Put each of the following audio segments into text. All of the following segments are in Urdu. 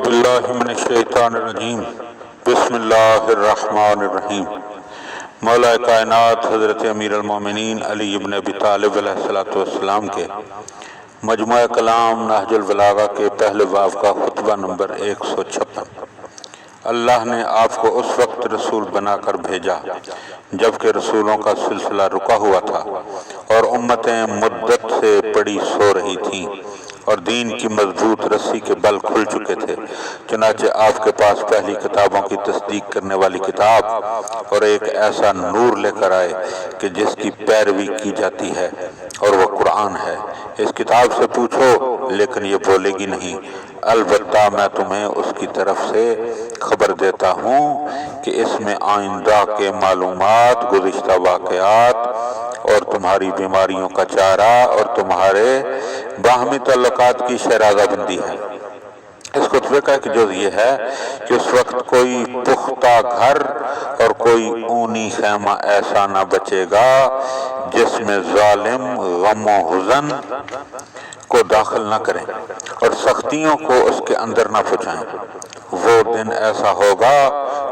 باللہ من الشیطان الرجیم بسم اللہ الرحمن الرحیم۔ مولا کائنات حضرت امیر المومنین علی ابن ابی طالب علیہ السلام کے مجموعہ کلام نہج البلاغہ کے پہلے باب کا خطبہ نمبر 156۔ اللہ نے آپ کو اس وقت رسول بنا کر بھیجا جبکہ رسولوں کا سلسلہ رکا ہوا تھا اور امتیں مدت سے پڑی سو رہی تھیں اور دین کی مضبوط رسی کے بل کھل چکے تھے۔ چنانچہ آپ کے پاس پہلی کتابوں کی تصدیق کرنے والی کتاب اور ایک ایسا نور لے کر آئے کہ جس کی پیروی کی جاتی ہے اور وہ قرآن ہے۔ اس کتاب سے پوچھو لیکن یہ بولے گی نہیں، البتہ میں تمہیں اس کی طرف سے خبر دیتا ہوں کہ اس میں آئندہ کے معلومات، گزشتہ واقعات اور تمہاری بیماریوں کا چارہ اور تمہارے باہمی تعلقات کی شیرازہ بندی ہے۔ اس خطبے کا ایک جز یہ ہے کہ اس وقت کوئی پختہ گھر اور کوئی اونی خیمہ ایسا نہ بچے گا جس میں ظالم غم و حزن کو داخل نہ کریں اور سختیوں کو اس کے اندر نہ پہنچائیں۔ وہ دن ایسا ہوگا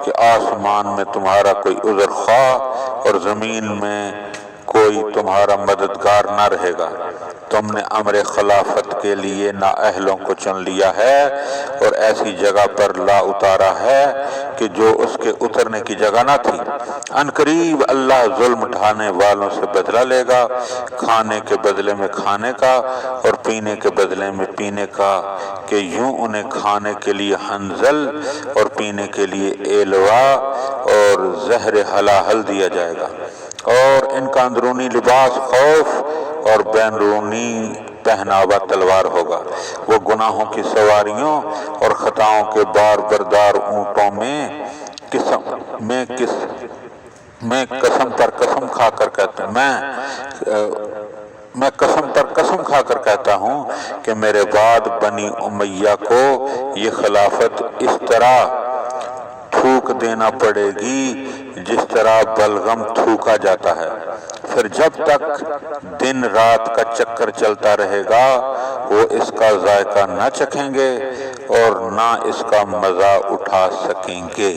کہ آسمان میں تمہارا کوئی عذر خواہ اور زمین میں کوئی تمہارا مددگار نہ رہے گا۔ تم نے امر خلافت کے لیے نااہلوں کو چن لیا ہے اور ایسی جگہ پر لا اتارا ہے کہ جو اس کے اترنے کی جگہ نہ تھی۔ عنقریب اللہ ظلم ڈھانے والوں سے بدلہ لے گا، کھانے کے بدلے میں کھانے کا اور پینے کے بدلے میں پینے کا، کہ یوں انہیں کھانے کے لیے حنظل اور پینے کے لیے ایلوا اور زہر ہلاہل دیا جائے گا، اور ان کا اندرونی لباس خوف اور بیرونی پہناوا تلوار ہوگا۔ وہ گناہوں کی سواریوں اور خطاؤں کے بار بردار اونٹوں میں قسم پر قسم کھا کر کہتا ہوں کہ میرے بعد بنی امیہ کو یہ خلافت اس طرح تھوک دینا پڑے گی جس طرح بلغم تھوکا جاتا ہے۔ پھر جب تک دن رات کا چکر چلتا رہے گا وہ اس کا ذائقہ نہ چکھیں گے اور نہ اس کا مزہ اٹھا سکیں گے۔